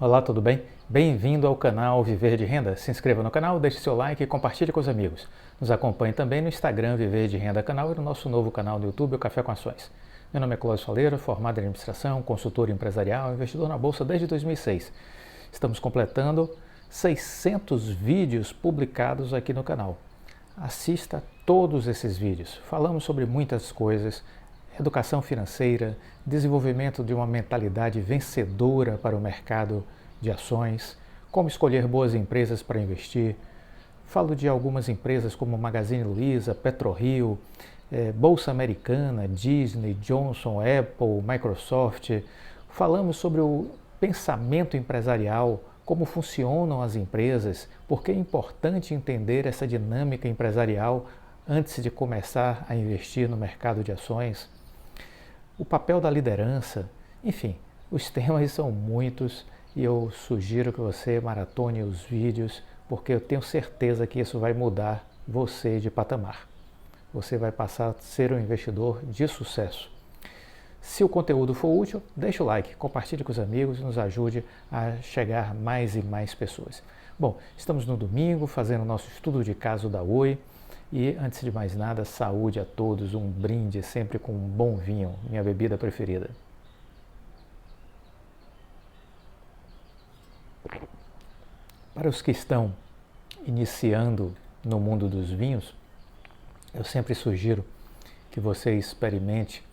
Olá, tudo bem? Bem-vindo ao canal Viver de Renda. Se inscreva no canal, deixe seu like e compartilhe com os amigos. Nos acompanhe também no Instagram Viver de Renda Canal e no nosso novo canal no YouTube, o Café com Ações. Meu nome é Cláudio Faleiro, formado em administração, consultor empresarial, investidor na Bolsa desde 2006. Estamos completando 600 vídeos publicados aqui no canal. Assista todos esses vídeos. Falamos sobre muitas coisas: educação financeira, desenvolvimento de uma mentalidade vencedora para o mercado de ações, como escolher boas empresas para investir. Falo de algumas empresas como Magazine Luiza, PetroRio, Bolsa Americana, Disney, Johnson, Apple, Microsoft. Falamos sobre o pensamento empresarial, como funcionam as empresas, porque é importante entender essa dinâmica empresarial antes de começar a investir no mercado de ações. O papel da liderança, enfim, os temas são muitos e eu sugiro que você maratone os vídeos, porque eu tenho certeza que isso vai mudar você de patamar. Você vai passar a ser um investidor de sucesso. Se o conteúdo for útil, deixe o like, compartilhe com os amigos e nos ajude a chegar a mais e mais pessoas. Bom, estamos no domingo fazendo o nosso estudo de caso da Oi. E, antes de mais nada, saúde a todos, um brinde sempre com um bom vinho, minha bebida preferida. Para os que estão iniciando no mundo dos vinhos, eu sempre sugiro que você experimente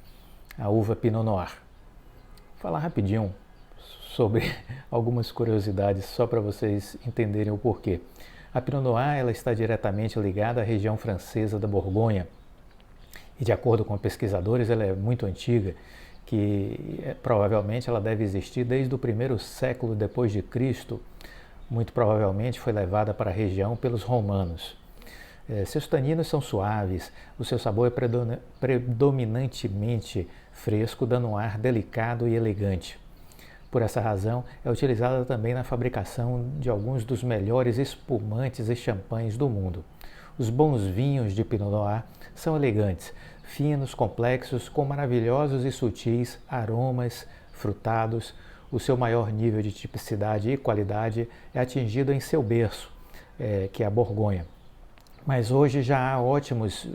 a uva Pinot Noir. Vou falar rapidinho sobre algumas curiosidades, só para vocês entenderem o porquê. A Pinot Noir ela está diretamente ligada à região francesa da Borgonha e, de acordo com pesquisadores, ela é muito antiga, que provavelmente ela deve existir desde o primeiro século depois de Cristo. Muito provavelmente foi levada para a região pelos romanos. Seus taninos são suaves, o seu sabor é predominantemente fresco, dando um ar delicado e elegante. Por essa razão, é utilizada também na fabricação de alguns dos melhores espumantes e champanhes do mundo. Os bons vinhos de Pinot Noir são elegantes, finos, complexos, com maravilhosos e sutis aromas frutados. O seu maior nível de tipicidade e qualidade é atingido em seu berço, que é a Borgonha. Mas hoje já há ótimos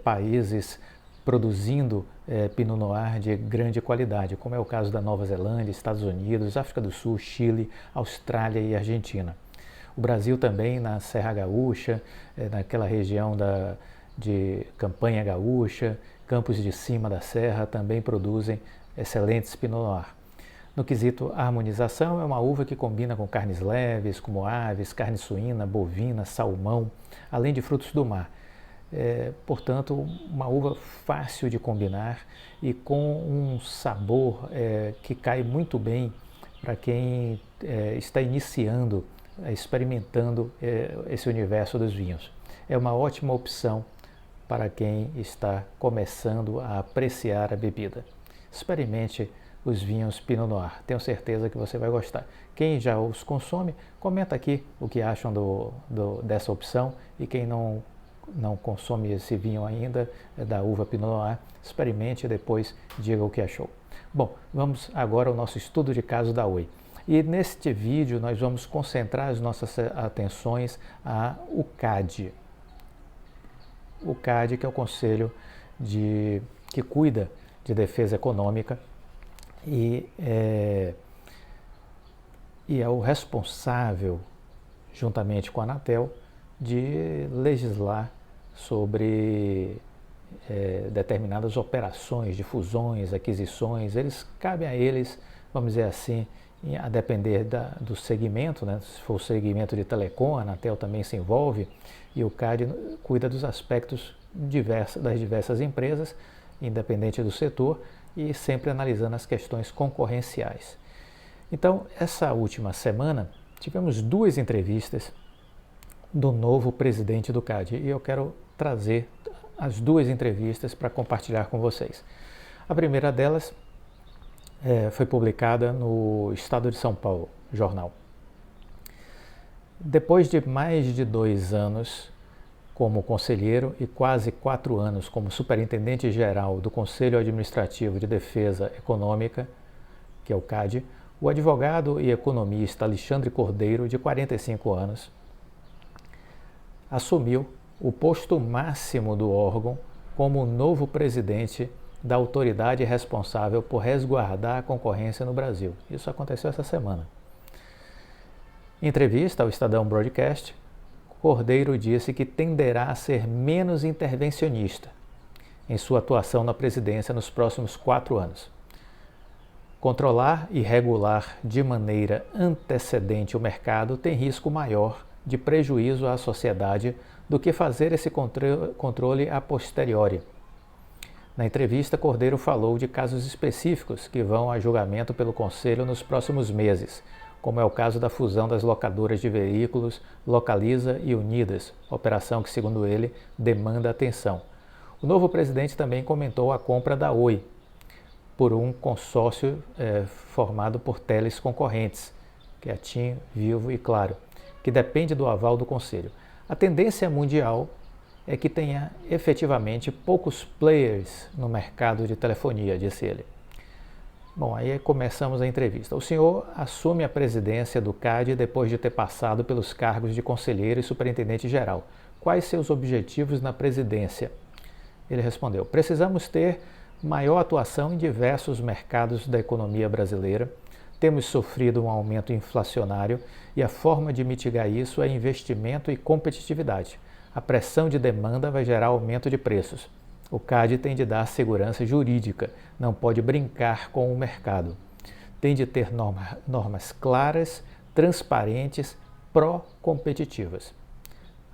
países produzindo Pinot Noir de grande qualidade, como é o caso da Nova Zelândia, Estados Unidos, África do Sul, Chile, Austrália e Argentina. O Brasil também, na Serra Gaúcha, naquela região de Campanha Gaúcha, Campos de Cima da Serra, também produzem excelentes Pinot Noir. No quesito harmonização, é uma uva que combina com carnes leves, como aves, carne suína, bovina, salmão, além de frutos do mar. Portanto, uma uva fácil de combinar e com um sabor que cai muito bem para quem está iniciando, experimentando esse universo dos vinhos. É uma ótima opção para quem está começando a apreciar a bebida. Experimente os vinhos Pinot Noir, tenho certeza que você vai gostar. Quem já os consome, comenta aqui o que acham dessa opção, e quem não consome esse vinho ainda, da uva Pinot Noir, experimente e depois diga o que achou. Bom, vamos agora ao nosso estudo de caso da Oi. E neste vídeo nós vamos concentrar as nossas atenções ao CAD. O CAD, que é o Conselho que cuida de defesa econômica e é o responsável, juntamente com a Anatel, de legislar sobre determinadas operações de fusões, aquisições. Cabem a eles, vamos dizer assim, a depender do segmento, né? Se for o segmento de telecom, a Anatel também se envolve, e o CAD cuida dos aspectos das diversas empresas, independente do setor, e sempre analisando as questões concorrenciais. Então, essa última semana, tivemos 2 entrevistas do novo presidente do CAD, e eu quero trazer as 2 entrevistas para compartilhar com vocês. A primeira delas foi publicada no Estado de São Paulo, jornal. Depois de mais de 2 anos como conselheiro e quase 4 anos como superintendente geral do Conselho Administrativo de Defesa Econômica, que é o CAD, O advogado e economista Alexandre Cordeiro, de 45 anos, assumiu o posto máximo do órgão como o novo presidente da autoridade responsável por resguardar a concorrência no Brasil. Isso aconteceu essa semana. Em entrevista ao Estadão Broadcast, Cordeiro disse que tenderá a ser menos intervencionista em sua atuação na presidência nos próximos 4 anos. Controlar e regular de maneira antecedente o mercado tem risco maior de prejuízo à sociedade do que fazer esse controle a posteriori. Na entrevista, Cordeiro falou de casos específicos que vão a julgamento pelo Conselho nos próximos meses, como é o caso da fusão das locadoras de veículos Localiza e Unidas, operação que, segundo ele, demanda atenção. O novo presidente também comentou a compra da Oi por um consórcio formado por teles concorrentes, que é a TIM, Vivo e Claro, que depende do aval do Conselho. A tendência mundial é que tenha efetivamente poucos players no mercado de telefonia, disse ele. Bom, aí começamos a entrevista. O senhor assume a presidência do CAD depois de ter passado pelos cargos de conselheiro e superintendente-geral. Quais seus objetivos na presidência? Ele respondeu: precisamos ter maior atuação em diversos mercados da economia brasileira. Temos sofrido um aumento inflacionário e a forma de mitigar isso é investimento e competitividade. A pressão de demanda vai gerar aumento de preços. O CAD tem de dar segurança jurídica, não pode brincar com o mercado. Tem de ter normas claras, transparentes, pró-competitivas.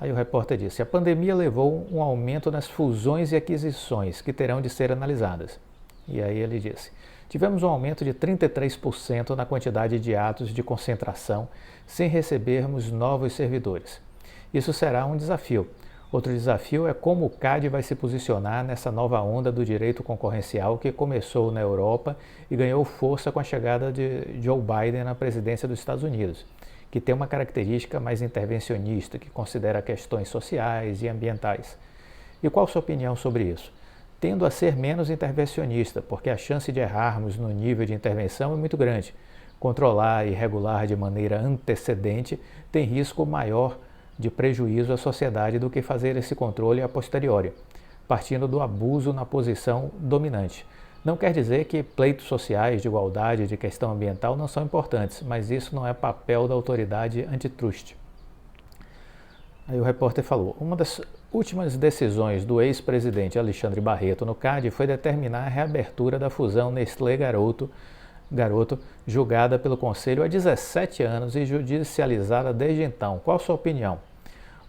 Aí o repórter disse: a pandemia levou um aumento nas fusões e aquisições que terão de ser analisadas. E aí ele disse: tivemos um aumento de 33% na quantidade de atos de concentração sem recebermos novos servidores. Isso será um desafio. Outro desafio é como o CAD vai se posicionar nessa nova onda do direito concorrencial que começou na Europa e ganhou força com a chegada de Joe Biden na presidência dos Estados Unidos, que tem uma característica mais intervencionista, que considera questões sociais e ambientais. E qual a sua opinião sobre isso? Tendo a ser menos intervencionista, porque a chance de errarmos no nível de intervenção é muito grande. Controlar e regular de maneira antecedente tem risco maior de prejuízo à sociedade do que fazer esse controle a posteriori, partindo do abuso na posição dominante. Não quer dizer que pleitos sociais de igualdade, de questão ambiental não são importantes, mas isso não é papel da autoridade antitrust. Aí o repórter falou: uma das últimas decisões do ex-presidente Alexandre Barreto no CAD foi determinar a reabertura da fusão Nestlé-Garoto, julgada pelo Conselho há 17 anos e judicializada desde então. Qual a sua opinião?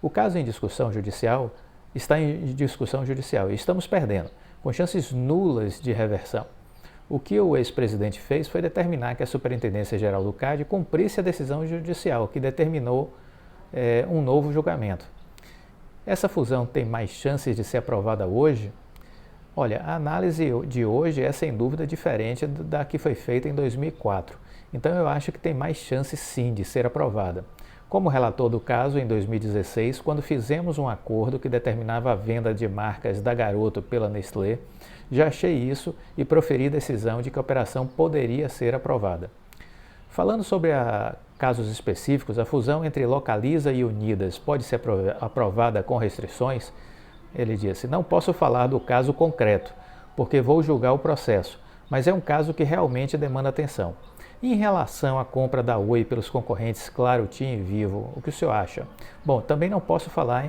O caso em discussão judicial está em discussão judicial e estamos perdendo, com chances nulas de reversão. O que o ex-presidente fez foi determinar que a Superintendência Geral do CAD cumprisse a decisão judicial que determinou um novo julgamento. Essa fusão tem mais chances de ser aprovada hoje? Olha, a análise de hoje é sem dúvida diferente da que foi feita em 2004. Então eu acho que tem mais chances sim de ser aprovada. Como relator do caso em 2016, quando fizemos um acordo que determinava a venda de marcas da Garoto pela Nestlé, já achei isso e proferi decisão de que a operação poderia ser aprovada. Falando sobre casos específicos, a fusão entre Localiza e Unidas pode ser aprovada com restrições? Ele disse: não posso falar do caso concreto, porque vou julgar o processo, mas é um caso que realmente demanda atenção. Em relação à compra da Oi pelos concorrentes Claro, TIM e Vivo, o que o senhor acha? Bom, também não posso falar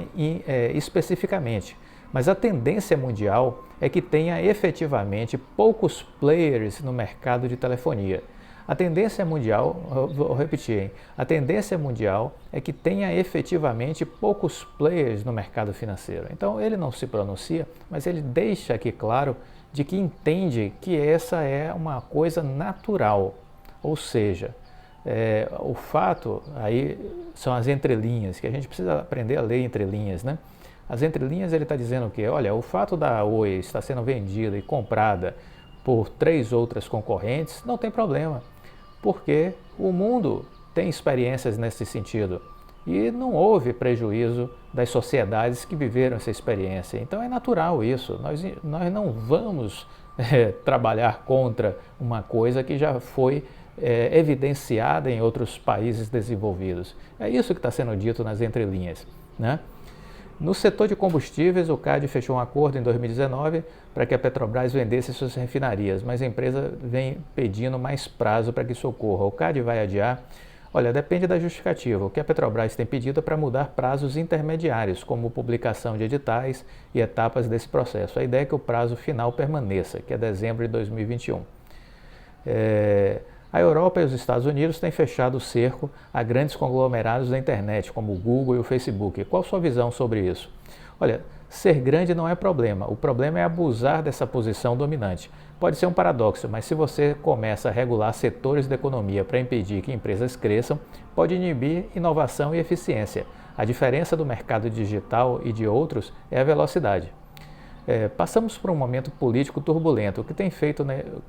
especificamente, mas a tendência mundial é que tenha efetivamente poucos players no mercado de telefonia. A tendência mundial, vou repetir, hein? A tendência mundial é que tenha efetivamente poucos players no mercado financeiro. Então ele não se pronuncia, mas ele deixa aqui claro de que entende que essa é uma coisa natural. Ou seja, o fato aí são as entrelinhas, que a gente precisa aprender a ler entrelinhas, né? As entrelinhas ele está dizendo o quê? Olha, o fato da Oi estar sendo vendida e comprada por 3 outras concorrentes não tem problema, porque o mundo tem experiências nesse sentido e não houve prejuízo das sociedades que viveram essa experiência. Então é natural isso, nós não vamos trabalhar contra uma coisa que já foi evidenciada em outros países desenvolvidos. É isso que está sendo dito nas entrelinhas, né? No setor de combustíveis, o CAD fechou um acordo em 2019 para que a Petrobras vendesse suas refinarias, mas a empresa vem pedindo mais prazo para que isso ocorra. O CAD vai adiar? Olha, depende da justificativa. O que a Petrobras tem pedido é para mudar prazos intermediários, como publicação de editais e etapas desse processo. A ideia é que o prazo final permaneça, que é dezembro de 2021. A Europa e os Estados Unidos têm fechado o cerco a grandes conglomerados da internet, como o Google e o Facebook. Qual a sua visão sobre isso? Olha, ser grande não é problema. O problema é abusar dessa posição dominante. Pode ser um paradoxo, mas se você começa a regular setores da economia para impedir que empresas cresçam, pode inibir inovação e eficiência. A diferença do mercado digital e de outros é a velocidade. Passamos por um momento político turbulento, que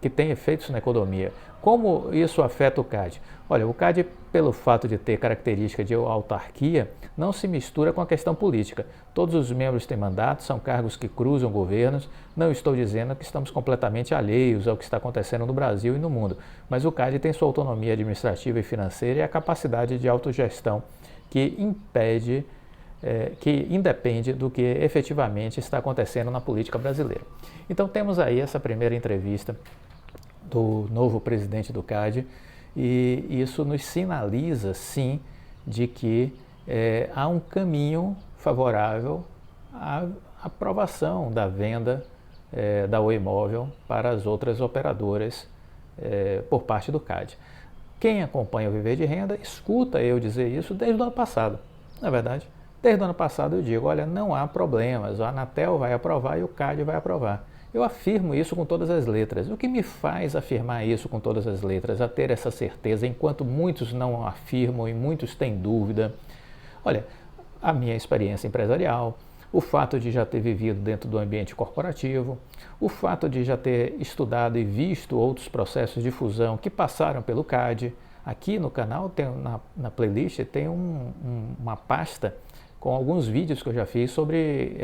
tem efeitos na economia. Como isso afeta o CAD? Olha, o CAD, pelo fato de ter característica de autarquia, não se mistura com a questão política. Todos os membros têm mandato, são cargos que cruzam governos. Não estou dizendo que estamos completamente alheios ao que está acontecendo no Brasil e no mundo, mas o CAD tem sua autonomia administrativa e financeira e a capacidade de autogestão que independe do que efetivamente está acontecendo na política brasileira. Então temos aí essa primeira entrevista do novo presidente do CAD e isso nos sinaliza, sim, de que há um caminho favorável à aprovação da venda da Oi Móvel para as outras operadoras por parte do CAD. Quem acompanha o Viver de Renda escuta eu dizer isso desde o ano passado, na verdade. Desde o ano passado eu digo, olha, não há problemas, a Anatel vai aprovar e o CAD vai aprovar. Eu afirmo isso com todas as letras. O que me faz afirmar isso com todas as letras, a ter essa certeza, enquanto muitos não afirmam e muitos têm dúvida? Olha, a minha experiência empresarial, o fato de já ter vivido dentro do ambiente corporativo, o fato de já ter estudado e visto outros processos de fusão que passaram pelo CAD. Aqui no canal, na playlist, tem uma pasta com alguns vídeos que eu já fiz sobre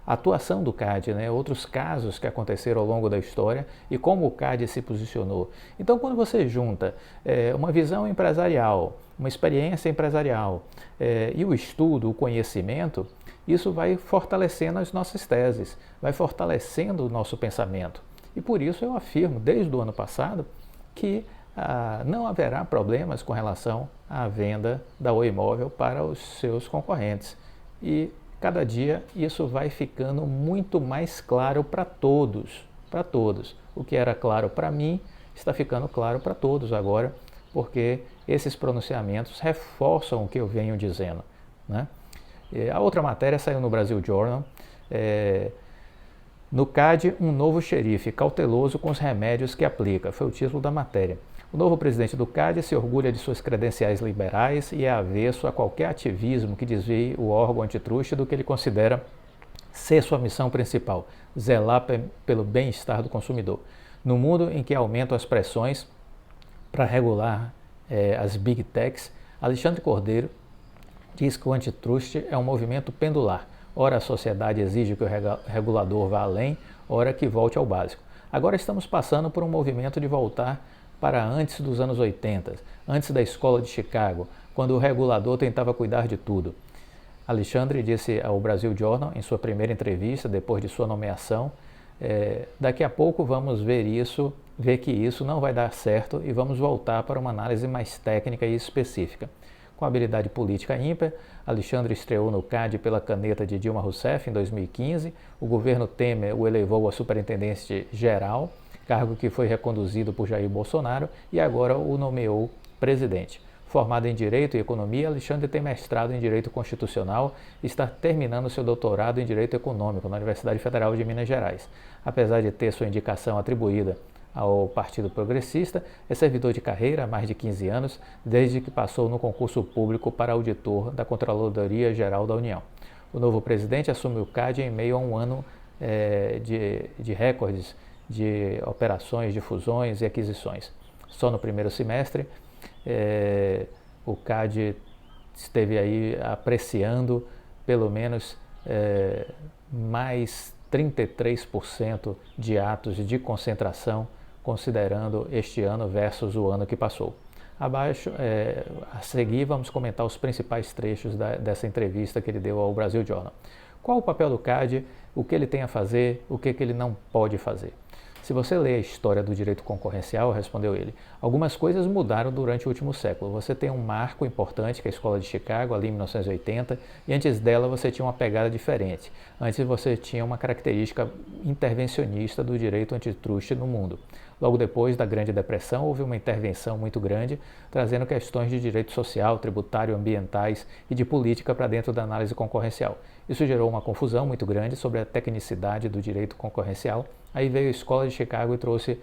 a atuação do CAD, né? Outros casos que aconteceram ao longo da história e como o CAD se posicionou. Então, quando você junta uma visão empresarial, uma experiência empresarial e o estudo, o conhecimento, isso vai fortalecendo as nossas teses, vai fortalecendo o nosso pensamento. E por isso eu afirmo, desde o ano passado, que não haverá problemas com relação à venda da Oi Móvel para os seus concorrentes. E cada dia isso vai ficando muito mais claro para todos, para todos. O que era claro para mim está ficando claro para todos agora, porque esses pronunciamentos reforçam o que eu venho dizendo, né? A outra matéria saiu no Brasil Journal. No CAD, um novo xerife, cauteloso com os remédios que aplica, foi o título da matéria. O novo presidente do CAD se orgulha de suas credenciais liberais e é avesso a qualquer ativismo que desvie o órgão antitruste do que ele considera ser sua missão principal, zelar pelo bem-estar do consumidor. No mundo em que aumentam as pressões para regular as Big Techs, Alexandre Cordeiro diz que o antitruste é um movimento pendular. Ora a sociedade exige que o regulador vá além, ora que volte ao básico. Agora estamos passando por um movimento de voltar para antes dos anos 80, antes da escola de Chicago, quando o regulador tentava cuidar de tudo. Alexandre disse ao Brasil Journal, em sua primeira entrevista, depois de sua nomeação, daqui a pouco vamos ver que isso não vai dar certo e vamos voltar para uma análise mais técnica e específica. Com habilidade política ímpar, Alexandre estreou no CAD pela caneta de Dilma Rousseff em 2015. O governo Temer o elevou a superintendente geral, cargo que foi reconduzido por Jair Bolsonaro, e agora o nomeou presidente. Formado em Direito e Economia, Alexandre tem mestrado em Direito Constitucional e está terminando seu doutorado em Direito Econômico na Universidade Federal de Minas Gerais. Apesar de ter sua indicação atribuída ao Partido Progressista, é servidor de carreira há mais de 15 anos, desde que passou no concurso público para auditor da Controladoria Geral da União. O novo presidente assume o CAD em meio a um ano de recordes de operações, de fusões e aquisições. Só no primeiro semestre, o CAD esteve aí apreciando pelo menos mais 33% de atos de concentração considerando este ano versus o ano que passou. Abaixo, a seguir, vamos comentar os principais trechos dessa entrevista que ele deu ao Brasil Journal. Qual o papel do CAD, o que ele tem a fazer, o que ele não pode fazer? Se você lê a história do direito concorrencial, respondeu ele, algumas coisas mudaram durante o último século. Você tem um marco importante, que é a Escola de Chicago, ali em 1980, e antes dela você tinha uma pegada diferente. Antes você tinha uma característica intervencionista do direito antitruste no mundo. Logo depois da Grande Depressão, houve uma intervenção muito grande, trazendo questões de direito social, tributário, ambientais e de política para dentro da análise concorrencial. Isso gerou uma confusão muito grande sobre a tecnicidade do direito concorrencial. Aí veio a Escola de Chicago e trouxe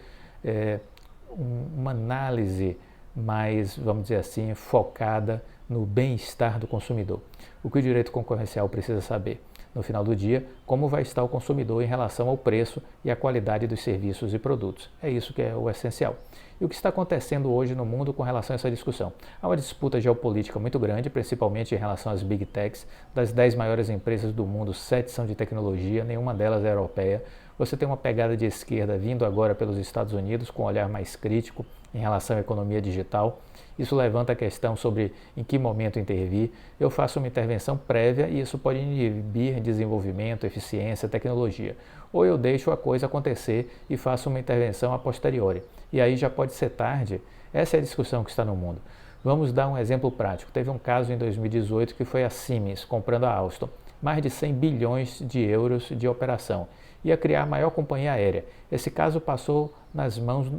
uma análise mais, vamos dizer assim, focada no bem-estar do consumidor. O que o direito concorrencial precisa saber? No final do dia, como vai estar o consumidor em relação ao preço e à qualidade dos serviços e produtos. É isso que é o essencial. E o que está acontecendo hoje no mundo com relação a essa discussão? Há uma disputa geopolítica muito grande, principalmente em relação às Big Techs. Das 10 maiores empresas do mundo, 7 são de tecnologia, nenhuma delas é europeia. Você tem uma pegada de esquerda vindo agora pelos Estados Unidos com um olhar mais crítico em relação à economia digital. Isso levanta a questão sobre em que momento intervir. Eu faço uma intervenção prévia e isso pode inibir desenvolvimento, eficiência, tecnologia. Ou eu deixo a coisa acontecer e faço uma intervenção a posteriori. E aí já pode ser tarde. Essa é a discussão que está no mundo. Vamos dar um exemplo prático. Teve um caso em 2018 que foi a Siemens comprando a Alstom. Mais de 100 bilhões de euros de operação. Ia criar a maior companhia aérea. Esse caso passou nas nossas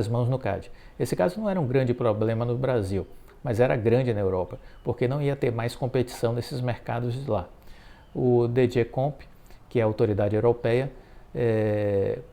mãos no CAD. Esse caso não era um grande problema no Brasil, mas era grande na Europa, porque não ia ter mais competição nesses mercados de lá. O DG Comp, que é a autoridade europeia,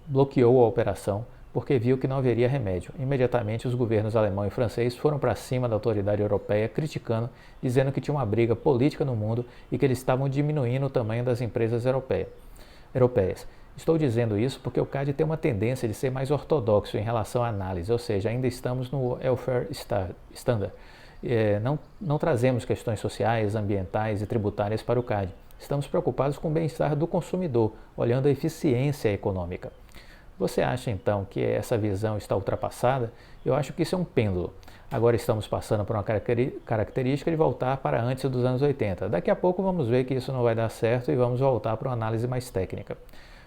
bloqueou a operação porque viu que não haveria remédio. Imediatamente, os governos alemão e francês foram para cima da autoridade europeia, criticando, dizendo que tinha uma briga política no mundo e que eles estavam diminuindo o tamanho das empresas europeias. Estou dizendo isso porque o CAD tem uma tendência de ser mais ortodoxo em relação à análise, ou seja, ainda estamos no welfare standard. Não trazemos questões sociais, ambientais e tributárias para o CAD. Estamos preocupados com o bem-estar do consumidor, olhando a eficiência econômica. Você acha então que essa visão está ultrapassada? Eu acho que isso é um pêndulo. Agora estamos passando por uma característica de voltar para antes dos anos 80. Daqui a pouco vamos ver que isso não vai dar certo e vamos voltar para uma análise mais técnica.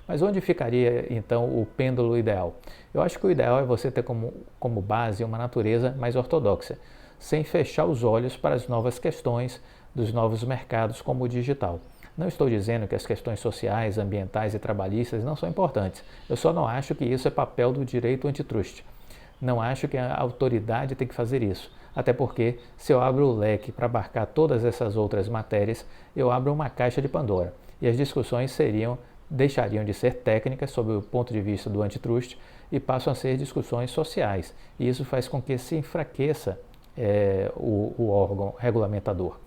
Mas onde ficaria então o pêndulo ideal? Eu acho que o ideal é você ter como base uma natureza mais ortodoxa, sem fechar os olhos para as novas questões dos novos mercados como o digital. Não estou dizendo que as questões sociais, ambientais e trabalhistas não são importantes. Eu só não acho que isso é papel do direito antitruste. Não acho que a autoridade tem que fazer isso. Até porque, se eu abro o leque para abarcar todas essas outras matérias, eu abro uma caixa de Pandora. E as discussões deixariam de ser técnicas sob o ponto de vista do antitruste e passam a ser discussões sociais. E isso faz com que se enfraqueça o órgão regulamentador.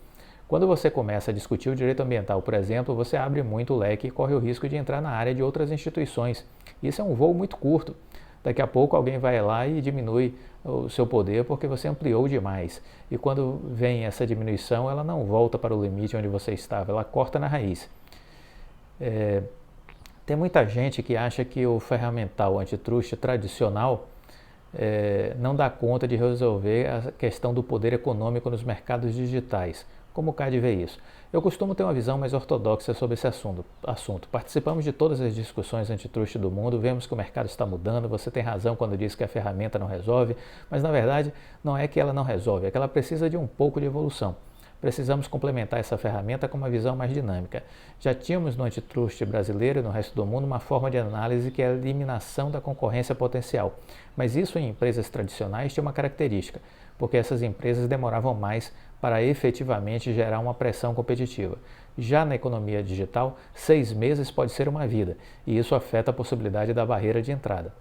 Quando você começa a discutir o direito ambiental, por exemplo, você abre muito o leque e corre o risco de entrar na área de outras instituições. Isso é um voo muito curto. Daqui a pouco alguém vai lá e diminui o seu poder porque você ampliou demais. E quando vem essa diminuição, ela não volta para o limite onde você estava, ela corta na raiz. Tem muita gente que acha que o ferramental antitruste tradicional não dá conta de resolver a questão do poder econômico nos mercados digitais. Como o CAD vê isso? Eu costumo ter uma visão mais ortodoxa sobre esse assunto. Participamos de todas as discussões antitruste do mundo, vemos que o mercado está mudando, você tem razão quando diz que a ferramenta não resolve, mas na verdade não é que ela não resolve, é que ela precisa de um pouco de evolução. Precisamos complementar essa ferramenta com uma visão mais dinâmica. Já tínhamos no antitruste brasileiro e no resto do mundo uma forma de análise que é a eliminação da concorrência potencial. Mas isso em empresas tradicionais tinha uma característica, porque essas empresas demoravam mais para efetivamente gerar uma pressão competitiva. Já na economia digital, 6 meses pode ser uma vida, e isso afeta a possibilidade da barreira de entrada.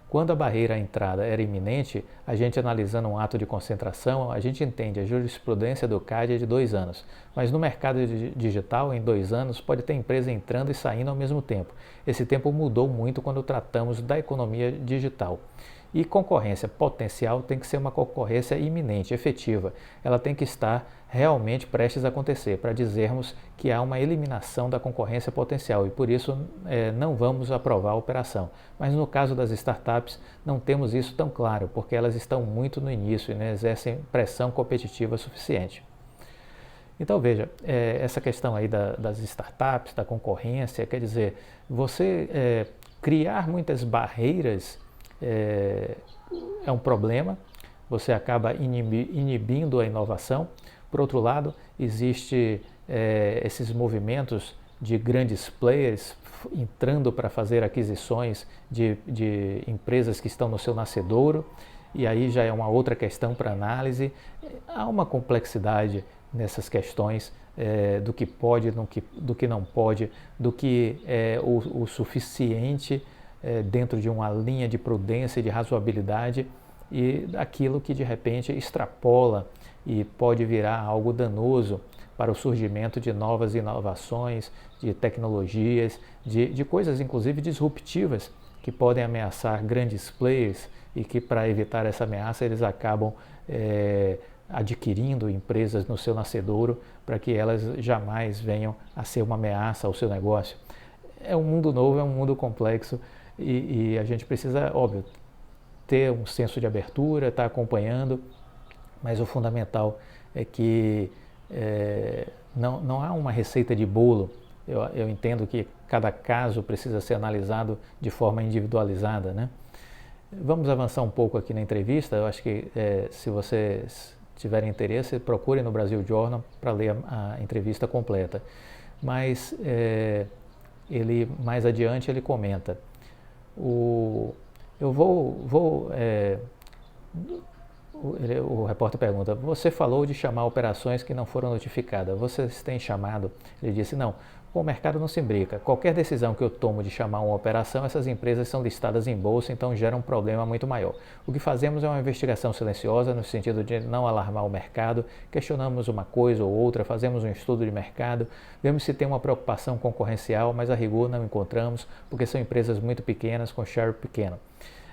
Quando a barreira à entrada era iminente, a gente analisando um ato de concentração, a gente entende a jurisprudência do CAD é de 2 anos. Mas no mercado digital, em 2 anos, pode ter empresa entrando e saindo ao mesmo tempo. Esse tempo mudou muito quando tratamos da economia digital. E concorrência potencial tem que ser uma concorrência iminente, efetiva. Ela tem que estar realmente prestes a acontecer, para dizermos que há uma eliminação da concorrência potencial e por isso não vamos aprovar a operação. Mas no caso das startups não temos isso tão claro, porque elas estão muito no início e não exercem pressão competitiva suficiente. Então veja, essa questão aí das startups, da concorrência, quer dizer, você criar muitas barreiras é um problema, você acaba inibindo a inovação. Por outro lado, existe esses movimentos de grandes players entrando para fazer aquisições de empresas que estão no seu nascedouro, e aí já é uma outra questão para análise. Há uma complexidade nessas questões do que pode, do que não pode, do que é o suficiente dentro de uma linha de prudência e de razoabilidade e daquilo que de repente extrapola e pode virar algo danoso para o surgimento de novas inovações, de tecnologias, de coisas inclusive disruptivas que podem ameaçar grandes players e que para evitar essa ameaça eles acabam adquirindo empresas no seu nascedouro para que elas jamais venham a ser uma ameaça ao seu negócio. É um mundo novo, é um mundo complexo e a gente precisa, óbvio, ter um senso de abertura, estar acompanhando, mas o fundamental é que não há uma receita de bolo. Eu entendo que cada caso precisa ser analisado de forma individualizada, né? Vamos avançar um pouco aqui na entrevista. Eu acho que se vocês tiverem interesse, procurem no Brasil Journal para ler a entrevista completa. Mas ele mais adiante ele comenta: o repórter pergunta, você falou de chamar operações que não foram notificadas, vocês têm chamado? Ele disse, não, o mercado não se brinca, qualquer decisão que eu tomo de chamar uma operação, essas empresas são listadas em bolsa, então gera um problema muito maior. O que fazemos é uma investigação silenciosa, no sentido de não alarmar o mercado, questionamos uma coisa ou outra, fazemos um estudo de mercado, vemos se tem uma preocupação concorrencial, mas a rigor não encontramos, porque são empresas muito pequenas, com share pequeno.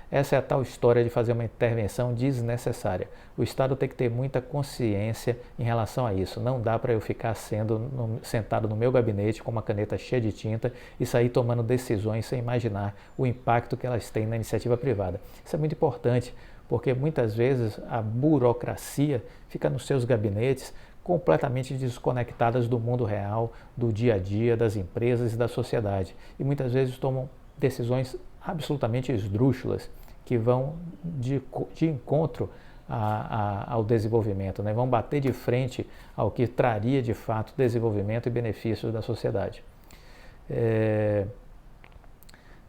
Essa é a tal história de fazer uma intervenção desnecessária. O Estado tem que ter muita consciência em relação a isso. Não dá para eu ficar sentado no meu gabinete com uma caneta cheia de tinta e sair tomando decisões sem imaginar o impacto que elas têm na iniciativa privada. Isso é muito importante, porque muitas vezes a burocracia fica nos seus gabinetes completamente desconectadas do mundo real, do dia a dia, das empresas e da sociedade. E muitas vezes tomam decisões absolutamente esdrúxulas que vão de encontro ao desenvolvimento, né? Vão bater de frente ao que traria de fato desenvolvimento e benefícios da sociedade.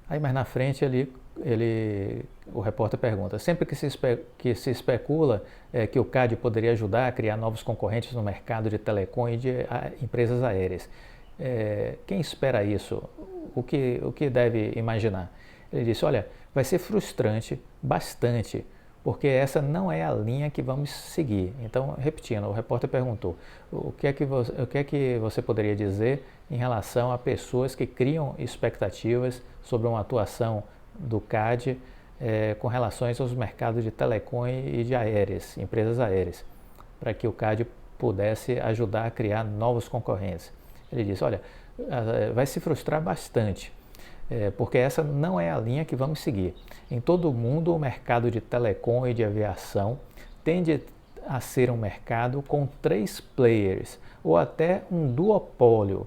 Aí mais na frente o repórter pergunta, sempre que se especula que o CAD poderia ajudar a criar novos concorrentes no mercado de telecom e de empresas aéreas, quem espera isso? O que deve imaginar? Ele disse, olha, vai ser frustrante bastante, porque essa não é a linha que vamos seguir. Então, repetindo, o repórter perguntou, o que é que você poderia dizer em relação a pessoas que criam expectativas sobre uma atuação do CAD com relações aos mercados de telecom e de aéreas, empresas aéreas, para que o CAD pudesse ajudar a criar novos concorrentes. Ele disse, olha, vai se frustrar bastante, porque essa não é a linha que vamos seguir. Em todo o mundo, o mercado de telecom e de aviação tende a ser um mercado com 3 players, ou até um duopólio,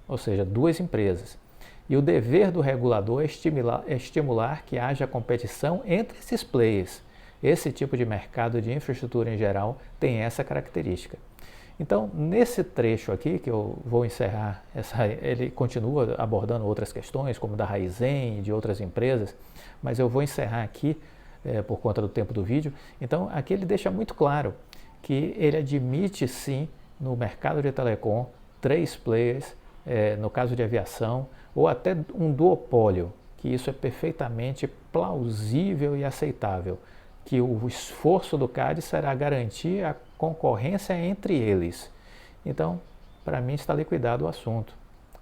ou seja, 2 empresas. E o dever do regulador é estimular que haja competição entre esses players. Esse tipo de mercado de infraestrutura em geral tem essa característica. Então, nesse trecho aqui, que eu vou encerrar, ele continua abordando outras questões, como da Raizen e de outras empresas, mas eu vou encerrar aqui, por conta do tempo do vídeo. Então, aqui ele deixa muito claro que ele admite, sim, no mercado de telecom, 3 players, no caso de aviação, ou até um duopólio, que isso é perfeitamente plausível e aceitável, que o esforço do CAD será garantir a concorrência entre eles. Então, para mim está liquidado o assunto.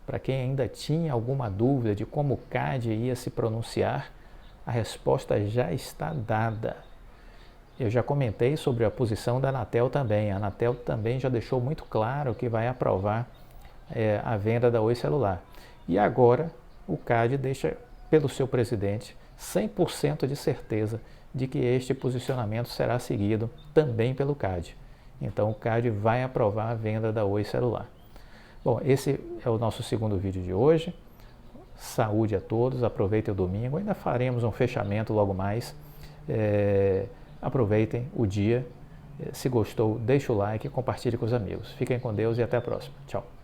Para quem ainda tinha alguma dúvida de como o CAD ia se pronunciar, A resposta já está dada. Eu já comentei sobre a posição da Anatel também. A Anatel também já deixou muito claro que vai aprovar a venda da Oi Celular. E agora o CAD deixa pelo seu presidente 100% de certeza de que este posicionamento será seguido também pelo CAD. Então o CAD vai aprovar a venda da Oi Celular. Bom, esse é o nosso segundo vídeo de hoje. Saúde a todos, aproveitem o domingo, ainda faremos um fechamento logo mais. Aproveitem o dia. Se gostou, deixe o like e compartilhe com os amigos. Fiquem com Deus e até a próxima. Tchau.